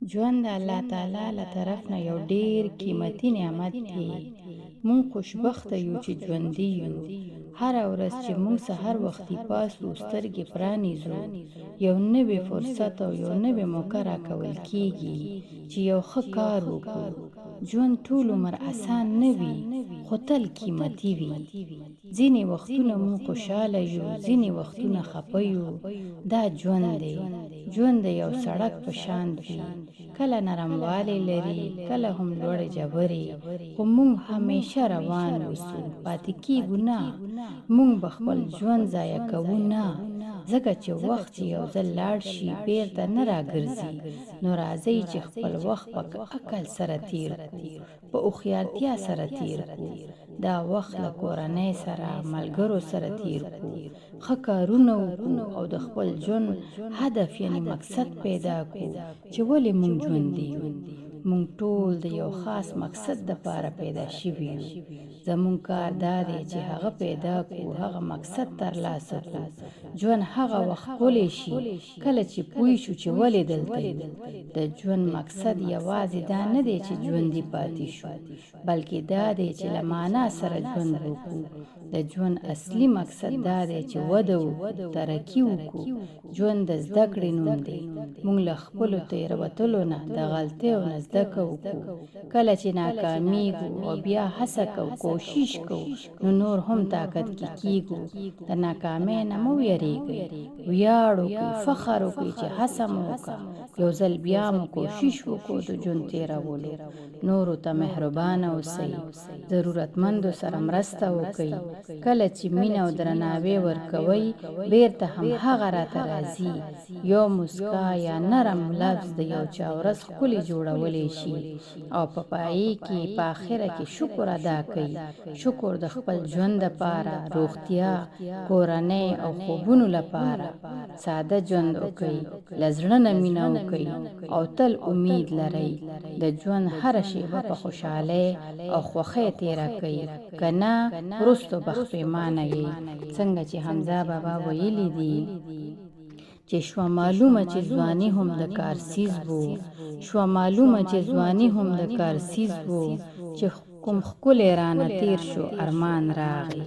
ژوند د الله تعالی له طرف نه یو ډیر قیمتي نعمت دی. مونږ خوشبخته یو چې ژوندي یو. هره ورځ چې مونږ سحر وختي پاسو، سترګې پرانیزو، یو نوی فرصت او یو نوی موقع راکول کیږي چې یو ښه کار وکړو. ژوند ټول عمر آسان نه وي، خو تل قیمتي وي. ځینې وختونه مونږ خوشحاله یو، ځینې وختونه خفه یو. دا ژوند دی. ژوند د یو سړک په شان وي، کله نرموالی لري، کله هم لوړې جبرې، خو مونږ همیشه روان اوسو، پاتې کیږو نه. مونږ به خپل ژوند ضایع کوو نه، ځکه چې وخت چې یو ځل لاړ شي بیرته نه راګرځي. نو راځئ چې خپل وخت په عقل سره تیر کړو، په هوښیارتیا سره تیر کړو. دا وخت له کورنۍ سره، ملګرو سره تیر کړو، ښه کارونه وکړو او د خپل ژوند هدف یعنی مقصد پیدا کړو چې ولې مونږ ژوندي یو. مونږ ټول د یو خاص مقصد دپاره پیدا شوي یو. زمونږ کار دا دی چې هغه پیدا کړو، هغه مقصد ترلاسه کړو. ژوند هغه وخت ښکلی شي کله چې پوه شو چې ولې دلته یو. د ژوند مقصد یوازې دا نه دی چې ژوندي پاتې شو، بلکې دا دی چې له معنا سره ژوند وکړو. د ژوند اصلي مقصد دا دی چې وده وکړو، ترقي وکړو. ژوند د زده کړې نوم دی. مونږ له خپلو تېروتلو نه، د غلطیو نه زده کوو. کله چې ناکامیږو او بیا هڅه کوو، کوشش کوو، نو نور هم طاقت کې کیږو. د ناکامۍ نه مه ویریږئ، ویاړ وکړئ، فخر وکړئ چې هڅه مو وکړه، یو ځل بیا مو کوشش وکړو د ژوند تېرولو. نورو ته مهربانه اوسئ، ضرورتمندو سره مرسته وکړئ. کله چې مینه او درناوی ورکوئ، بیرته هم هغه راته راځي. یو مسکا یا نرم لفظ د یو چا ورځ ښکلې جوړولی شي، او په پای کې په آخره کې شکر ادا کوي. شکر د خپل ژوند دپاره، روغتیا، کورنۍ او خوبونو لپاره. ساده ژوند وکړئ، له زړه نه مینه وکړئ او تل امید لرئ. د ژوند هره شیبه په خوشحالۍ او خوښۍ تیره کړئ، که نه وروستو به پښیمانه یئ. څنګه چې حمزه بابا ویلي دي چې شوه معلومه چې ځواني هم د کار څیز وو، شوه معلومه چې ځواني هم د کار څیز وو، چې کوم ښکلی رانه تیر شو ارمان راغی.